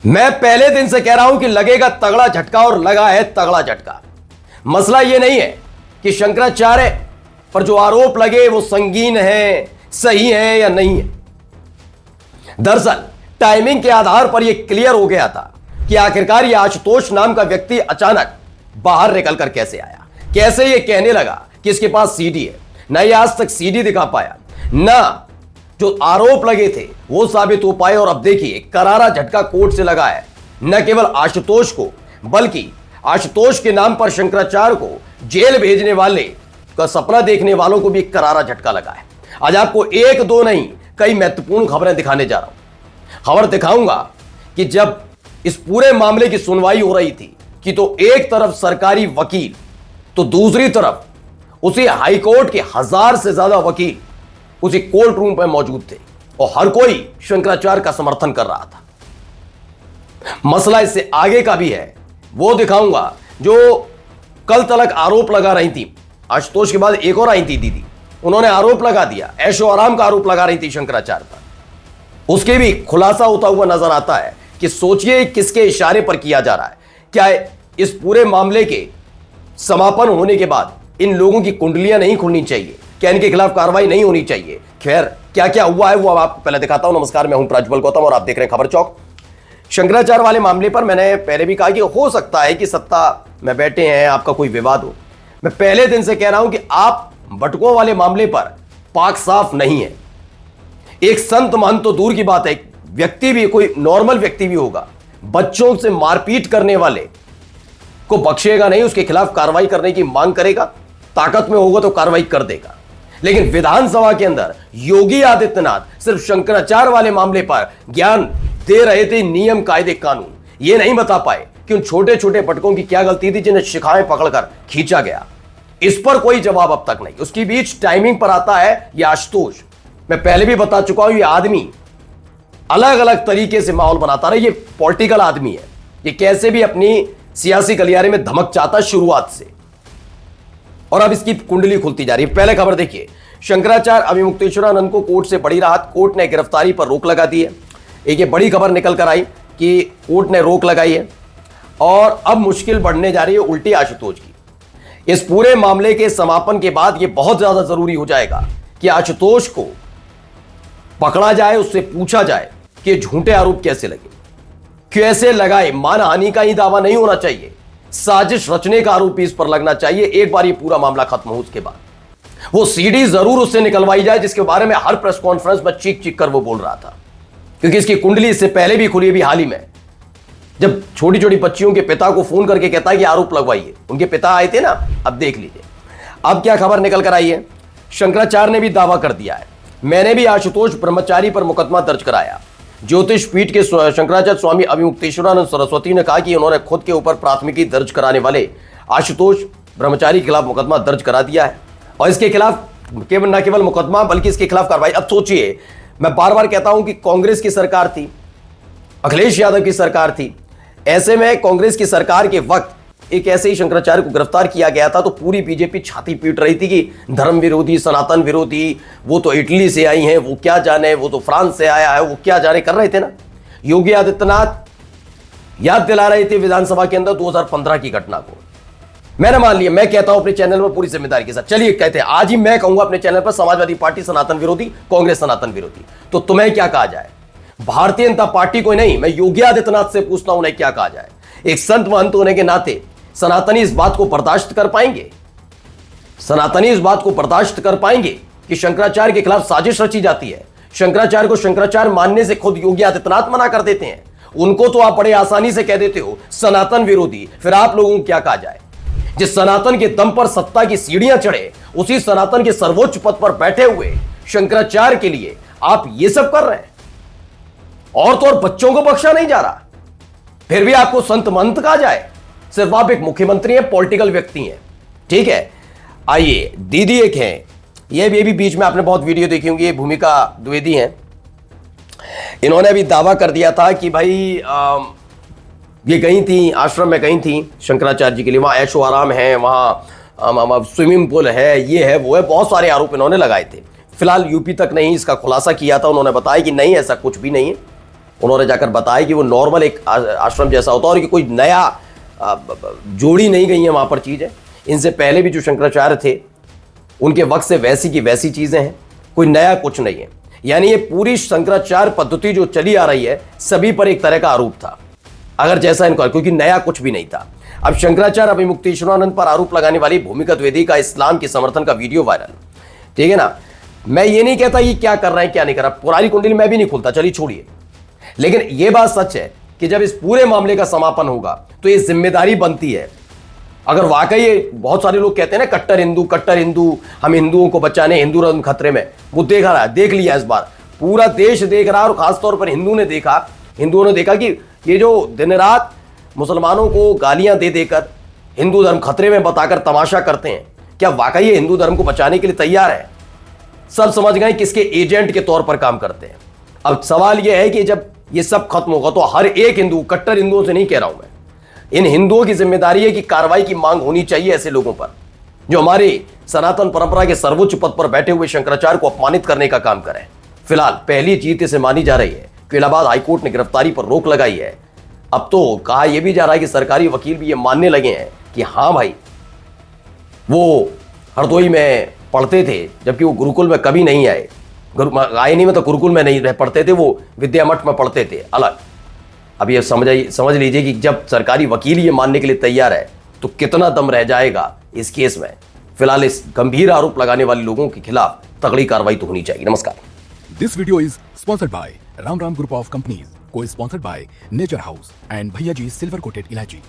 मैं पहले दिन से कह रहा हूं कि लगेगा तगड़ा झटका और लगा है तगड़ा झटका। मसला यह नहीं है कि शंकराचार्य पर जो आरोप लगे वो संगीन है, सही है या नहीं है। दरअसल टाइमिंग के आधार पर यह क्लियर हो गया था कि आखिरकार यह आशुतोष नाम का व्यक्ति अचानक बाहर निकलकर कैसे आया, कैसे यह कहने लगा कि इसके पास सीडी है। न ये आज तक सीडी दिखा पाया, न जो आरोप लगे थे वो साबित हो पाए। और अब देखिए करारा झटका कोर्ट से लगा है, न केवल आशुतोष को बल्कि आशुतोष के नाम पर शंकराचार्य को जेल भेजने वाले का सपना देखने वालों को भी एक करारा झटका लगा है। आज आपको एक दो नहीं कई महत्वपूर्ण खबरें दिखाने जा रहा हूं। खबर दिखाऊंगा कि जब इस पूरे मामले की सुनवाई हो रही थी कि तो एक तरफ सरकारी वकील तो दूसरी तरफ उसी हाईकोर्ट के 1000 से ज्यादा वकील उसी कोर्ट रूम पर मौजूद थे और हर कोई शंकराचार्य का समर्थन कर रहा था। मसला इससे आगे का भी है, वो दिखाऊंगा। जो कल तलक आरोप लगा रही थी, आशुतोष के बाद एक और आई थी दीदी, उन्होंने आरोप लगा दिया, ऐशो आराम का आरोप लगा रही थी शंकराचार्य पर। उसके भी खुलासा होता हुआ नजर आता है कि सोचिए किसके इशारे पर किया जा रहा है। क्या इस पूरे मामले के समापन होने के बाद इन लोगों की कुंडलियां नहीं खुलनी चाहिए? क्या इनके खिलाफ कार्रवाई नहीं होनी चाहिए? खैर क्या क्या हुआ है वो आपको पहले दिखाता हूं। नमस्कार, मैं हूं प्रज्वल गौतम और आप देख रहे हैं खबर चौक। शंकराचार्य वाले मामले पर मैंने पहले भी कहा कि हो सकता है कि सत्ता में बैठे हैं, आपका कोई विवाद हो। मैं पहले दिन से कह रहा हूं कि आप बटुकों वाले मामले पर पाक साफ नहीं है। एक संत महंत तो दूर की बात है, एक व्यक्ति भी, कोई नॉर्मल व्यक्ति भी होगा, बच्चों से मारपीट करने वाले को बख्शेगा नहीं, उसके खिलाफ कार्रवाई करने की मांग करेगा, ताकत में होगा तो कार्रवाई कर देगा। लेकिन विधानसभा के अंदर योगी आदित्यनाथ सिर्फ शंकराचार्य वाले मामले पर ज्ञान दे रहे थे, नियम कायदे कानून ये नहीं बता पाए कि उन छोटे छोटे पटकों की क्या गलती थी जिन्हें शिखाएं पकड़कर खींचा गया। इस पर कोई जवाब अब तक नहीं। उसके बीच टाइमिंग पर आता है ये आशुतोष। मैं पहले भी बता चुका हूं, ये आदमी अलग अलग तरीके से माहौल बनाता रहा। ये पॉलिटिकल आदमी है, ये कैसे भी अपनी सियासी गलियारे में धमक चाहता शुरुआत से, और अब इसकी कुंडली खुलती जा रही है। पहले खबर देखिए, शंकराचार्य अभिमुक्तेश्वरानंद को कोर्ट से बड़ी राहत, कोर्ट ने गिरफ्तारी पर रोक लगा दी है। एक ये बड़ी खबर निकल कर आई कि कोर्ट ने रोक लगाई है और अब मुश्किल बढ़ने जा रही है उल्टी आशुतोष की। इस पूरे मामले के समापन के बाद यह बहुत ज्यादा जरूरी हो जाएगा कि आशुतोष को पकड़ा जाए, उससे पूछा जाए कि झूठे आरोप कैसे लगे, कैसे लगाए। मानहानि का ही दावा नहीं होना चाहिए, साजिश रचने का आरोप इस पर लगना चाहिए। एक बार ये पूरा मामला खत्म हो उसके बाद वो सीडी जरूर उससे निकलवाई जाए जिसके बारे में हर प्रेस कॉन्फ्रेंस में चीख चीख कर वो बोल रहा था। क्योंकि इसकी कुंडली इससे पहले भी खुली, भी हाल ही में, जब छोटी छोटी बच्चियों के पिता को फोन करके कहता है कि आरोप लगवाइए। उनके पिता आए थे ना, अब देख लीजिए। अब क्या खबर निकल कर आई है, शंकराचार्य ने भी दावा कर दिया है, मैंने भी आशुतोष ब्रह्मचारी पर मुकदमा दर्ज कराया। ज्योतिष पीठ के शंकराचार्य स्वामी अभिमुक्तेश्वरानंद सरस्वती ने कहा कि उन्होंने खुद के ऊपर प्राथमिकी दर्ज कराने वाले आशुतोष ब्रह्मचारी के खिलाफ मुकदमा दर्ज करा दिया है और इसके खिलाफ न केवल मुकदमा बल्कि इसके खिलाफ कार्रवाई। अब सोचिए, मैं बार बार कहता हूं कि कांग्रेस की सरकार थी, अखिलेश यादव की सरकार थी। ऐसे में कांग्रेस की सरकार के वक्त एक ऐसे ही शंकराचार्य को गिरफ्तार किया गया था तो पूरी बीजेपी छाती पीट रही थी कि धर्म विरोधी, सनातन विरोधी, वो तो इटली से आई हैं, वो क्या जाने, वो तो फ्रांस से आया है, वो क्या जाने कर रहे थे ना। योगी आदित्यनाथ याद दिला रहे थे विधानसभा के अंदर 2015 की घटना को। मैंने मान लिया, मैं कहता हूं अपने चैनल में पूरी जिम्मेदारी के साथ, चलिए कहते हैं आज ही मैं कहूंगा अपने चैनल पर समाजवादी पार्टी सनातन विरोधी, कांग्रेस सनातन विरोधी। तो तुम्हें क्या कहा जाए? भारतीय जनता पार्टी को नहीं, मैं योगी आदित्यनाथ से पूछता हूं उन्हें क्या कहा जाए? एक संत महंत होने के नाते सनातनी इस बात को बर्दाश्त कर पाएंगे? सनातनी इस बात को बर्दाश्त कर पाएंगे कि शंकराचार्य के खिलाफ साजिश रची जाती है? शंकराचार्य को शंकराचार्य मानने से खुद योगी आदित्यनाथ मना कर देते हैं। उनको तो आप बड़े आसानी से कह देते हो सनातन विरोधी, फिर आप लोगों को क्या कहा जाए? जिस सनातन के दम पर सत्ता की सीढ़ियां चढ़े, उसी सनातन के सर्वोच्च पद पर बैठे हुए शंकराचार्य के लिए आप ये सब कर रहे हैं। और तो और बच्चों को बख्शा नहीं जा रहा, फिर भी आपको संत महंत कहा जाए। सिर्फ आप एक मुख्यमंत्री हैं, पॉलिटिकल व्यक्ति हैं, ठीक है। आइए, दीदी एक हैं, ये भी बीच में आपने बहुत वीडियो देखी होंगी, ये भूमिका द्विवेदी हैं। इन्होंने भी दावा कर दिया था कि भाई ये गई थी, आश्रम में गई थी शंकराचार्य जी के लिए, वहां ऐशो आराम है, वहां स्विमिंग पूल है, ये है वो है, बहुत सारे आरोप इन्होंने लगाए थे। फिलहाल यूपी तक नहीं इसका खुलासा किया था, उन्होंने बताया कि नहीं ऐसा कुछ भी नहीं है। उन्होंने जाकर बताया कि वो नॉर्मल एक आश्रम जैसा होता है और कि कोई नया जोड़ी नहीं गई है वहां पर चीज़ है। इनसे पहले भी जो शंकराचार्य थे उनके वक्त से वैसी की वैसी चीज़ें हैं, कोई नया कुछ नहीं है। यानी ये पूरी शंकराचार्य पद्धति जो चली आ रही है सभी पर एक तरह का आरोप था, अगर जैसा इनको, क्योंकि नया कुछ भी नहीं था। अब शंकराचार्य अभिमुक्तेश्वरानंद पर आरोप लगाने वाली भूमिगत वेदी का इस्लाम के समर्थन का वीडियो वायरल, ठीक है ना। मैं ये नहीं कहता ये क्या कर रहे हैं क्या नहीं कर रहा, पुरानी कुंडली मैं भी नहीं खुलता, चलिए छोड़िए। लेकिन यह बात सच है कि जब इस पूरे मामले का समापन होगा तो ये जिम्मेदारी बनती है, अगर वाकई बहुत सारे लोग कहते हैं ना कट्टर हिंदू, हम हिंदुओं को बचाने, हिंदू धर्म खतरे में, वो देख रहा है, देख लिया इस बार पूरा देश देख रहा है। और खासतौर पर हिंदुओं ने देखा कि ये जो दिन रात मुसलमानों को गालियां दे देकर हिंदू धर्म खतरे में बताकर तमाशा करते हैं, क्या वाकई ये हिंदू धर्म को बचाने के लिए तैयार है? सब समझ गए किसके एजेंट के तौर पर काम करते हैं। अब सवाल यह है कि जब ये सब खत्म होगा तो हर एक हिंदू, कट्टर हिंदुओं से नहीं कह रहा हूं मैं, इन हिंदुओं की जिम्मेदारी है कि कार्रवाई की मांग होनी चाहिए ऐसे लोगों पर जो हमारे सनातन परंपरा के सर्वोच्च पद पर बैठे हुए शंकराचार्य को अपमानित करने का काम करें। फिलहाल पहली जीत इसे मानी जा रही है कि इलाहाबाद हाईकोर्ट ने गिरफ्तारी पर रोक लगाई है। अब तो कहा यह भी जा रहा है कि सरकारी वकील भी ये मानने लगे हैं कि हां भाई, वो हरदोई में पढ़ते थे जबकि वो गुरुकुल में कभी नहीं आए, आए नहीं मतलब गुरुकुल में नहीं पढ़ते थे, वो विद्या मठ में पढ़ते थे अलग। अब ये समझ लीजिए कि जब सरकारी वकील ये मानने के लिए तैयार है तो कितना दम रह जाएगा इस केस में। फिलहाल इस गंभीर आरोप लगाने वाले लोगों के खिलाफ तगड़ी कार्रवाई तो होनी चाहिए। नमस्कार। This video is sponsored by Ram group of companies, co sponsored by Nature House and Bhaiya ji silver coated इलायची।